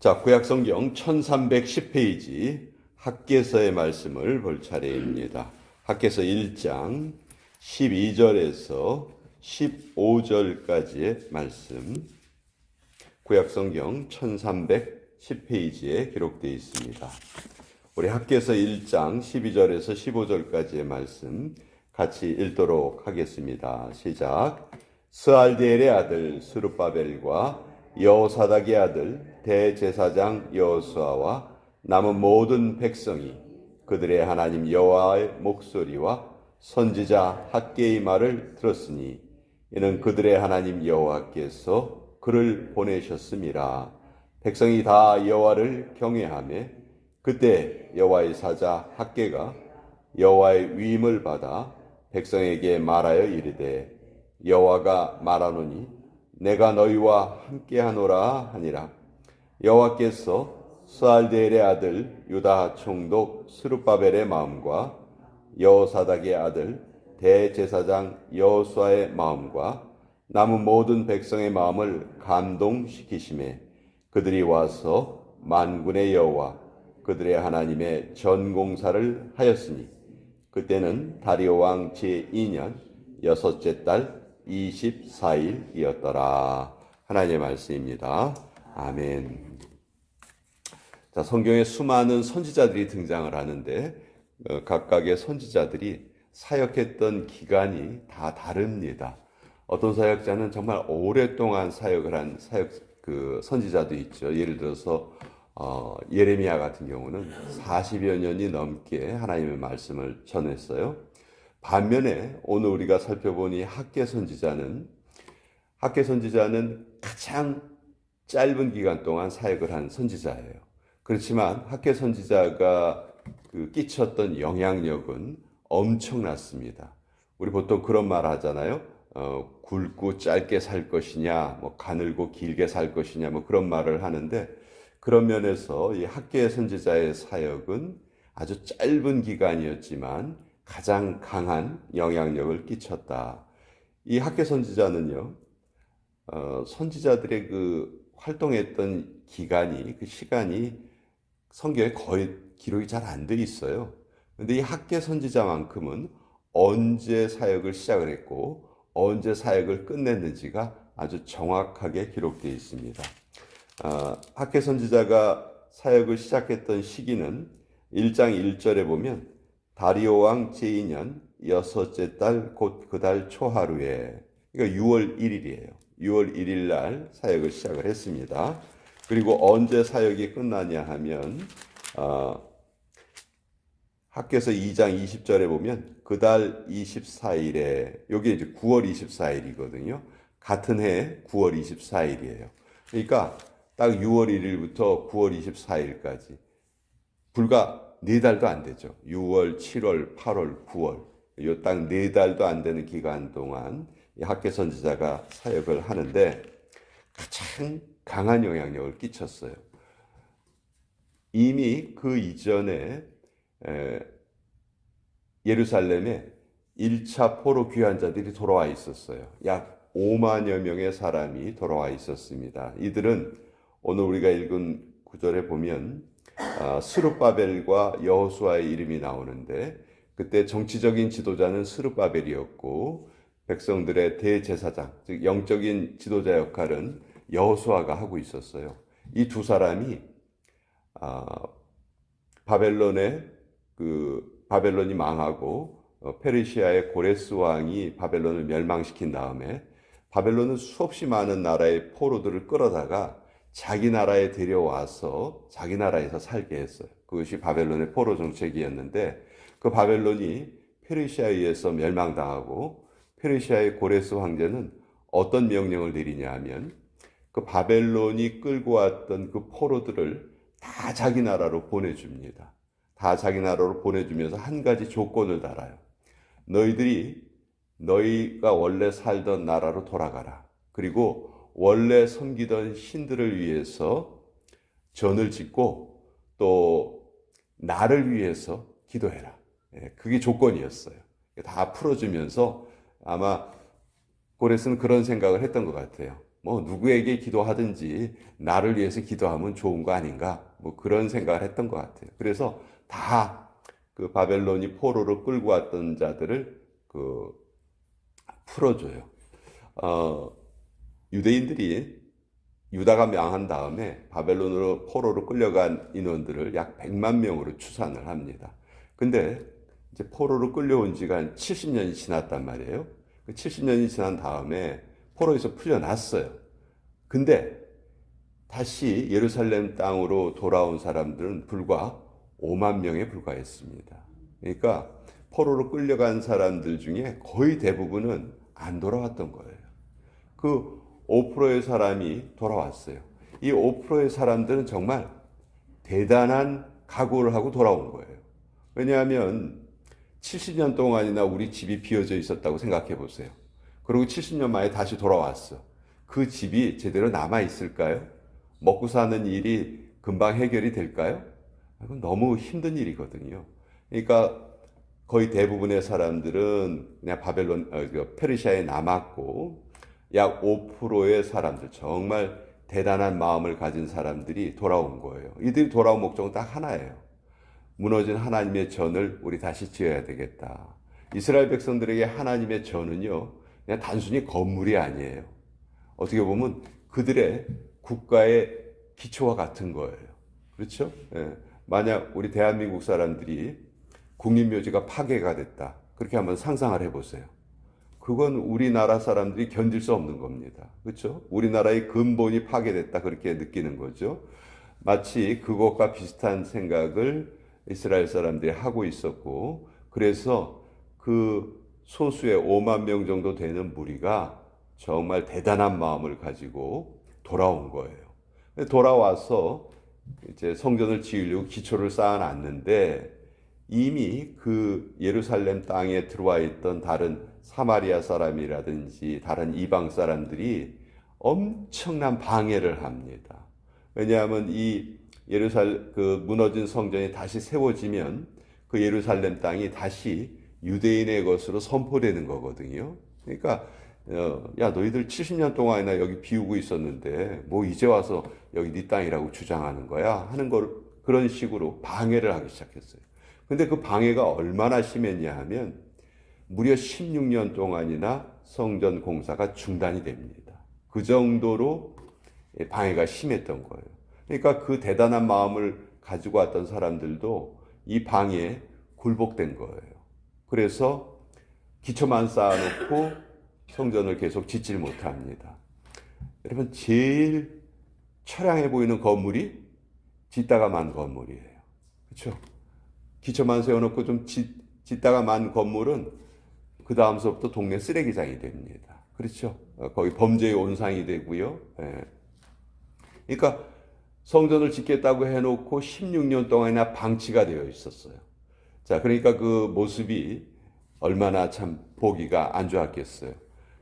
자, 구약성경 1310페이지 학개서의 말씀을 볼 차례입니다. 학개서 1장 12절에서 15절까지의 말씀, 구약성경 1310페이지에 기록되어 있습니다. 우리 학개서 1장 12절에서 15절까지의 말씀 같이 읽도록 하겠습니다. 시작. 스알디엘의 아들 스룹바벨과 여호사닥의 아들 대제사장 여호수아와 남은 모든 백성이 그들의 하나님 여호와의 목소리와 선지자 학개의 말을 들었으니 이는 그들의 하나님 여호와께서 그를 보내셨음이라. 백성이 다 여호와를 경외하며 그때 여호와의 사자 학개가 여호와의 위임을 받아 백성에게 말하여 이르되 여호와가 말하노니 내가 너희와 함께하노라 하니라. 여호와께서 스알디엘의 아들 유다 총독 스룹바벨의 마음과 여호사닥의 아들 대제사장 여호수아의 마음과 남은 모든 백성의 마음을 감동시키시매 그들이 와서 만군의 여호와 그들의 하나님의 전공사를 하였으니 그때는 다리오 왕 제2년 여섯째 달 24일이었더라. 하나님의 말씀입니다. 아멘. 자, 성경에 수많은 선지자들이 등장을 하는데 각각의 선지자들이 사역했던 기간이 다 다릅니다. 어떤 사역자는 정말 오랫동안 사역을 한 선지자도 있죠. 예를 들어서 예레미야 같은 경우는 40여 년이 넘게 하나님의 말씀을 전했어요. 반면에 오늘 우리가 살펴보니 학개 선지자는 가장 짧은 기간 동안 사역을 한 선지자예요. 그렇지만 학개 선지자가 끼쳤던 영향력은 엄청났습니다. 우리 보통 그런 말 하잖아요. 굵고 짧게 살 것이냐, 가늘고 길게 살 것이냐, 그런 말을 하는데 그런 면에서 이 학개 선지자의 사역은 아주 짧은 기간이었지만 가장 강한 영향력을 끼쳤다. 이 학개 선지자는요, 선지자들의 활동했던 기간이, 시간이 성경에 거의 기록이 잘 안 돼 있어요. 근데 이 학개 선지자만큼은 언제 사역을 시작을 했고, 언제 사역을 끝냈는지가 아주 정확하게 기록되어 있습니다. 학개 선지자가 사역을 시작했던 시기는 1장 1절에 보면 다리오 왕 제2년 여섯째 달 곧 그 달 초하루에, 그러니까 6월 1일이에요. 6월 1일 날 사역을 시작을 했습니다. 그리고 언제 사역이 끝나냐 하면 학개서 2장 20절에 보면 그 달 24일에, 여기 이제 9월 24일이거든요. 같은 해 9월 24일이에요. 그러니까 딱 6월 1일부터 9월 24일까지 불과 4달도 안 되죠. 6월, 7월, 8월, 9월. 요 딱 4달도 안 되는 기간 동안 이 학개 선지자가 사역을 하는데 가장 강한 영향력을 끼쳤어요. 이미 그 이전에 예루살렘에 1차 포로 귀환자들이 돌아와 있었어요. 약 5만여 명의 사람이 돌아와 있었습니다. 이들은 오늘 우리가 읽은 구절에 보면 스룹바벨과 여호수아의 이름이 나오는데 그때 정치적인 지도자는 스룹바벨이었고 백성들의 대제사장, 즉 영적인 지도자 역할은 여호수아가 하고 있었어요. 이 두 사람이 바벨론이 망하고 페르시아의 고레스 왕이 바벨론을 멸망시킨 다음에 바벨론은 수없이 많은 나라의 포로들을 끌어다가 자기 나라에 데려와서 자기 나라에서 살게 했어요. 그것이 바벨론의 포로 정책이었는데 그 바벨론이 페르시아에 의해서 멸망당하고 페르시아의 고레스 황제는 어떤 명령을 내리냐 하면 그 바벨론이 끌고 왔던 그 포로들을 다 자기 나라로 보내줍니다. 다 자기 나라로 보내주면서 한 가지 조건을 달아요. 너희가 원래 살던 나라로 돌아가라. 그리고 원래 섬기던 신들을 위해서 전을 짓고 또 나를 위해서 기도해라. 그게 조건이었어요. 다 풀어주면서 아마 고레스는 그런 생각을 했던 것 같아요. 뭐 누구에게 기도하든지 나를 위해서 기도하면 좋은 거 아닌가? 뭐 그런 생각을 했던 것 같아요. 그래서 다 그 바벨론이 포로로 끌고 왔던 자들을 그 풀어줘요. 어, 유대인들이 유다가 망한 다음에 바벨론으로 포로로 끌려간 인원들을 약 100만 명으로 추산을 합니다. 근데 이제 포로로 끌려온 지가 한 70년이 지났단 말이에요. 그 70년이 지난 다음에 포로에서 풀려났어요. 근데 다시 예루살렘 땅으로 돌아온 사람들은 불과 5만 명에 불과했습니다. 그러니까 포로로 끌려간 사람들 중에 거의 대부분은 안 돌아왔던 거예요. 그 5%의 사람이 돌아왔어요. 이 5%의 사람들은 정말 대단한 각오를 하고 돌아온 거예요. 왜냐하면 70년 동안이나 우리 집이 비어져 있었다고 생각해 보세요. 그리고 70년 만에 다시 돌아왔어. 그 집이 제대로 남아 있을까요? 먹고 사는 일이 금방 해결이 될까요? 그건 너무 힘든 일이거든요. 그러니까 거의 대부분의 사람들은 그냥 페르시아에 남았고, 약 5%의 사람들, 정말 대단한 마음을 가진 사람들이 돌아온 거예요. 이들이 돌아온 목적은 딱 하나예요. 무너진 하나님의 전을 우리 다시 지어야 되겠다. 이스라엘 백성들에게 하나님의 전은요, 그냥 단순히 건물이 아니에요. 어떻게 보면 그들의 국가의 기초와 같은 거예요. 그렇죠? 예. 만약 우리 대한민국 사람들이 국립묘지가 파괴가 됐다. 그렇게 한번 상상을 해보세요. 그건 우리나라 사람들이 견딜 수 없는 겁니다. 그렇죠? 우리나라의 근본이 파괴됐다. 그렇게 느끼는 거죠. 마치 그것과 비슷한 생각을 이스라엘 사람들이 하고 있었고, 그래서 그 소수의 5만 명 정도 되는 무리가 정말 대단한 마음을 가지고 돌아온 거예요. 돌아와서 이제 성전을 지으려고 기초를 쌓아놨는데, 이미 그 예루살렘 땅에 들어와 있던 다른 사마리아 사람이라든지 다른 이방 사람들이 엄청난 방해를 합니다. 왜냐하면 이 그 무너진 성전이 다시 세워지면 그 예루살렘 땅이 다시 유대인의 것으로 선포되는 거거든요. 그러니까 야, 너희들 70년 동안이나 여기 비우고 있었는데 뭐 이제 와서 여기 네 땅이라고 주장하는 거야 하는 걸, 그런 식으로 방해를 하기 시작했어요. 근데 그 방해가 얼마나 심했냐 하면 무려 16년 동안이나 성전 공사가 중단이 됩니다. 그 정도로 방해가 심했던 거예요. 그러니까 그 대단한 마음을 가지고 왔던 사람들도 이 방해에 굴복된 거예요. 그래서 기초만 쌓아놓고 성전을 계속 짓질 못합니다. 여러분, 제일 처량해 보이는 건물이 짓다가 만 건물이에요. 그렇죠? 기초만 세워놓고 좀 짓다가 만 건물은 그 다음서부터 동네 쓰레기장이 됩니다. 그렇죠? 거기 범죄의 온상이 되고요. 예. 그러니까 성전을 짓겠다고 해놓고 16년 동안이나 방치가 되어 있었어요. 자, 그러니까 그 모습이 얼마나 참 보기가 안 좋았겠어요.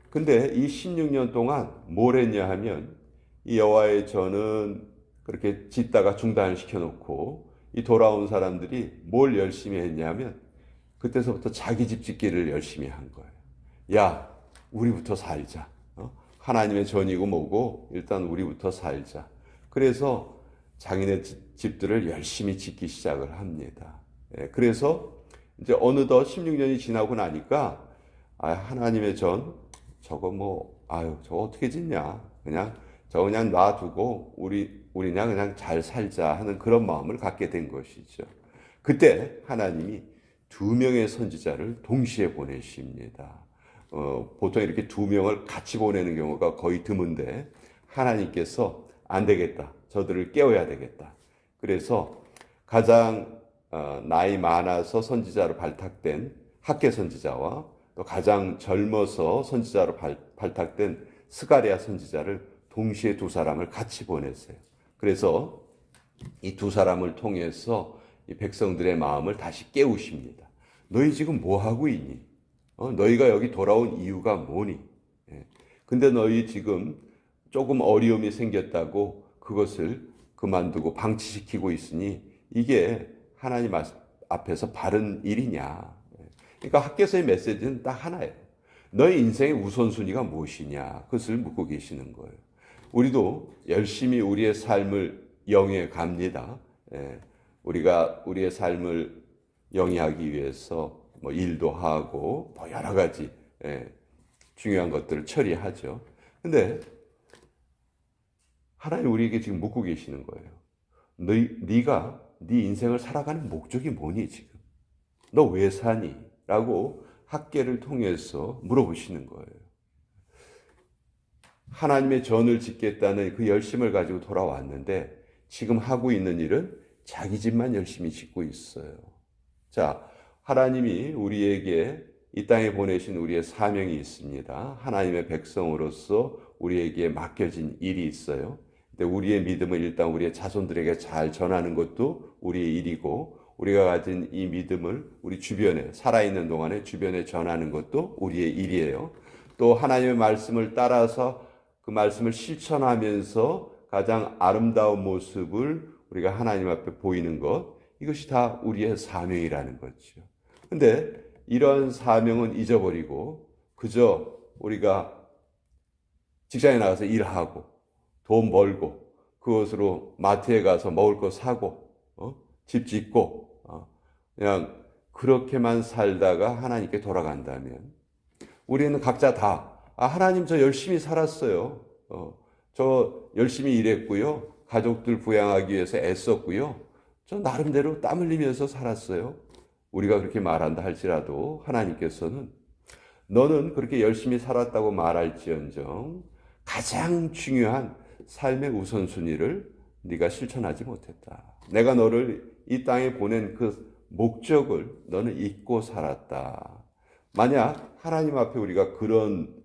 근데 이 16년 동안 뭘 했냐 하면 이 여호와의 전은 그렇게 짓다가 중단시켜 놓고 이 돌아온 사람들이 뭘 열심히 했냐면 그때서부터 자기 집 짓기를 열심히 한 거예요. 야, 우리부터 살자. 하나님의 전이고 뭐고 일단 우리부터 살자. 그래서 자기네 집들을 열심히 짓기 시작을 합니다. 그래서 이제 어느덧 16년이 지나고 나니까 하나님의 전 저거 뭐 저거 어떻게 짓냐, 저거 그냥 놔두고 우리냐 그냥 잘 살자 하는 그런 마음을 갖게 된 것이죠. 그때 하나님이 2명의 선지자를 동시에 보내십니다. 보통 이렇게 2명을 같이 보내는 경우가 거의 드문데 하나님께서 안 되겠다, 저들을 깨워야 되겠다. 그래서 가장 나이 많아서 선지자로 발탁된 학개 선지자와 또 가장 젊어서 선지자로 발탁된 스가랴 선지자를 동시에 2사람을 같이 보냈어요. 그래서 이 2사람을 통해서 이 백성들의 마음을 다시 깨우십니다. 너희 지금 뭐 하고 있니? 너희가 여기 돌아온 이유가 뭐니? 근데 너희 지금 조금 어려움이 생겼다고 그것을 그만두고 방치시키고 있으니 이게 하나님 앞에서 바른 일이냐? 그러니까 학개서의 메시지는 딱 하나예요. 너희 인생의 우선순위가 무엇이냐? 그것을 묻고 계시는 거예요. 우리도 열심히 우리의 삶을 영위해 갑니다. 우리가 우리의 삶을 영위하기 위해서 뭐 일도 하고 뭐 여러 가지 중요한 것들을 처리하죠. 근데 하나님 우리에게 지금 묻고 계시는 거예요. 네가 네 인생을 살아가는 목적이 뭐니 지금? 너 왜 사니? 라고 학계를 통해서 물어보시는 거예요. 하나님의 전을 짓겠다는 그 열심을 가지고 돌아왔는데 지금 하고 있는 일은 자기 집만 열심히 짓고 있어요. 자, 하나님이 우리에게 이 땅에 보내신 우리의 사명이 있습니다. 하나님의 백성으로서 우리에게 맡겨진 일이 있어요. 근데 우리의 믿음을 일단 우리의 자손들에게 잘 전하는 것도 우리의 일이고, 우리가 가진 이 믿음을 우리 주변에 살아있는 동안에 주변에 전하는 것도 우리의 일이에요. 또 하나님의 말씀을 따라서 그 말씀을 실천하면서 가장 아름다운 모습을 우리가 하나님 앞에 보이는 것, 이것이 다 우리의 사명이라는 거죠. 근데 이런 사명은 잊어버리고 그저 우리가 직장에 나가서 일하고 돈 벌고 그것으로 마트에 가서 먹을 거 사고 집 짓고 그냥 그렇게만 살다가 하나님께 돌아간다면 우리는 각자 다 하나님 저 열심히 살았어요. 저 열심히 일했고요. 가족들 부양하기 위해서 애썼고요. 저 나름대로 땀 흘리면서 살았어요. 우리가 그렇게 말한다 할지라도 하나님께서는 너는 그렇게 열심히 살았다고 말할지언정 가장 중요한 삶의 우선순위를 네가 실천하지 못했다. 내가 너를 이 땅에 보낸 그 목적을 너는 잊고 살았다. 만약 하나님 앞에 우리가 그런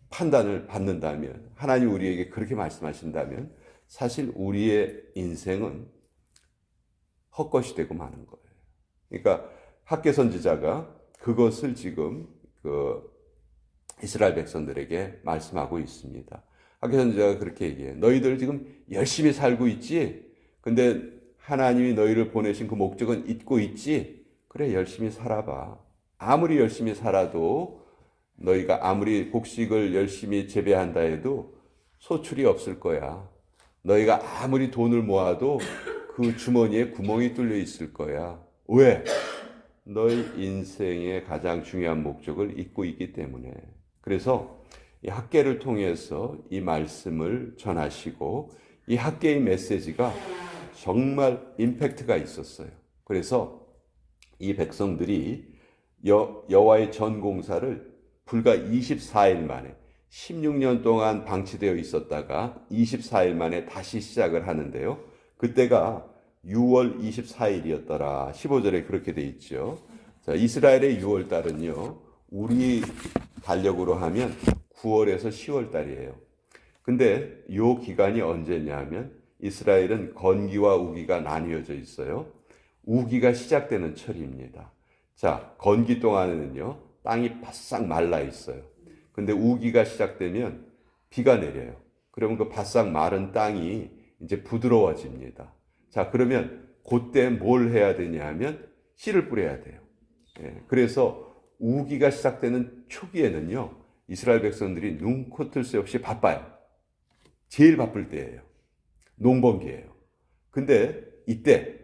판단을 받는다면, 하나님 우리에게 그렇게 말씀하신다면 사실 우리의 인생은 헛것이 되고 마는 거예요. 그러니까 학개 선지자가 그것을 지금 이스라엘 백성들에게 말씀하고 있습니다. 학개 선지자가 그렇게 얘기해요. 너희들 지금 열심히 살고 있지? 근데 하나님이 너희를 보내신 그 목적은 잊고 있지? 그래, 열심히 살아봐. 아무리 열심히 살아도 너희가 아무리 곡식을 열심히 재배한다 해도 소출이 없을 거야. 너희가 아무리 돈을 모아도 그 주머니에 구멍이 뚫려 있을 거야. 왜? 너희 인생의 가장 중요한 목적을 잊고 있기 때문에. 그래서 이 학개를 통해서 이 말씀을 전하시고 이 학개의 메시지가 정말 임팩트가 있었어요. 그래서 이 백성들이 여호와의 전 공사를 불과 24일 만에 16년 동안 방치되어 있었다가 24일 만에 다시 시작을 하는데요. 그때가 6월 24일이었더라. 15절에 그렇게 돼 있죠. 자, 이스라엘의 6월 달은요. 우리 달력으로 하면 9월에서 10월 달이에요. 근데 이 기간이 언제냐면 이스라엘은 건기와 우기가 나뉘어져 있어요. 우기가 시작되는 철입니다. 자, 건기 동안에는요. 땅이 바싹 말라 있어요. 근데 우기가 시작되면 비가 내려요. 그러면 그 바싹 마른 땅이 이제 부드러워집니다. 자, 그러면 그때 뭘 해야 되냐 하면 씨를 뿌려야 돼요. 그래서 우기가 시작되는 초기에는요. 이스라엘 백성들이 눈코 뜰 새 없이 바빠요. 제일 바쁠 때예요. 농번기예요. 근데 이때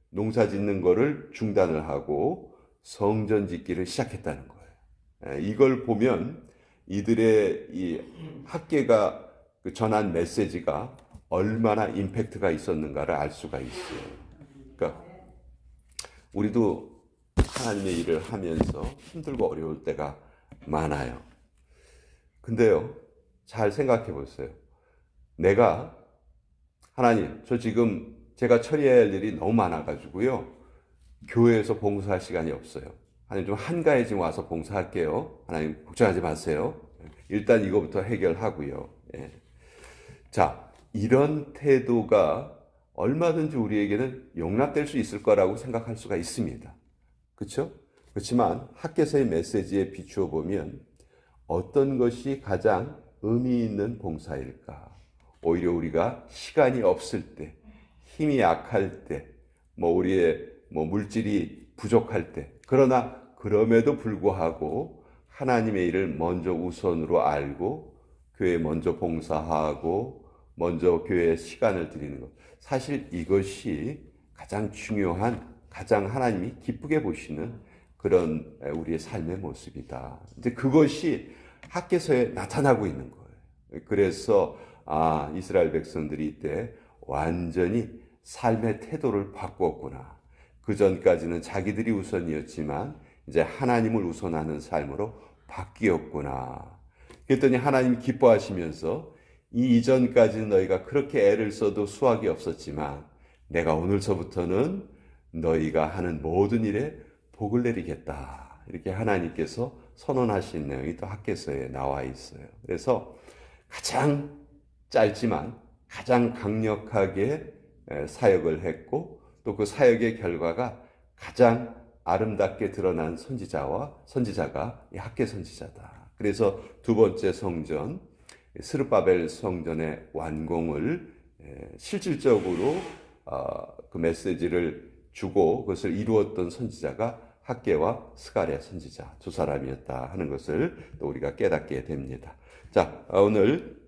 농사 짓는 거를 중단을 하고 성전 짓기를 시작했다는 거예요. 이걸 보면 이들의 이 학개가 전한 메시지가 얼마나 임팩트가 있었는가를 알 수가 있어요. 그러니까 우리도 하나님의 일을 하면서 힘들고 어려울 때가 많아요. 근데요, 잘 생각해 보세요. 내가 하나님, 저 지금 제가 처리해야 할 일이 너무 많아가지고요. 교회에서 봉사할 시간이 없어요. 하나님 좀 한가해 좀 와서 봉사할게요. 하나님 걱정하지 마세요. 일단 이거부터 해결하고요. 자, 이런 태도가 얼마든지 우리에게는 용납될 수 있을 거라고 생각할 수가 있습니다. 그렇죠? 그렇지만 학개서의 메시지에 비추어 보면 어떤 것이 가장 의미 있는 봉사일까? 오히려 우리가 시간이 없을 때, 힘이 약할 때, 우리의 물질이 부족할 때, 그러나 그럼에도 불구하고 하나님의 일을 먼저 우선으로 알고 교회에 먼저 봉사하고 먼저 교회에 시간을 드리는 것. 사실 이것이 가장 중요한, 가장 하나님이 기쁘게 보시는 그런 우리의 삶의 모습이다. 이제 그것이 학개서에 나타나고 있는 거예요. 그래서 이스라엘 백성들이 이때 완전히 삶의 태도를 바꾸었구나. 그 전까지는 자기들이 우선이었지만 이제 하나님을 우선하는 삶으로 바뀌었구나. 그랬더니 하나님 기뻐하시면서 이 이전까지는 너희가 그렇게 애를 써도 수확이 없었지만 내가 오늘서부터는 너희가 하는 모든 일에 복을 내리겠다. 이렇게 하나님께서 선언하신 내용이 또 학개서에 나와 있어요. 그래서 가장 짧지만 가장 강력하게 사역을 했고 또 그 사역의 결과가 가장 아름답게 드러난 선지자가 이 학개 선지자다. 그래서 두 번째 성전 스룹바벨 성전의 완공을 실질적으로 그 메시지를 주고 그것을 이루었던 선지자가 학개와 스가랴 선지자 두 사람이었다 하는 것을 또 우리가 깨닫게 됩니다. 자, 오늘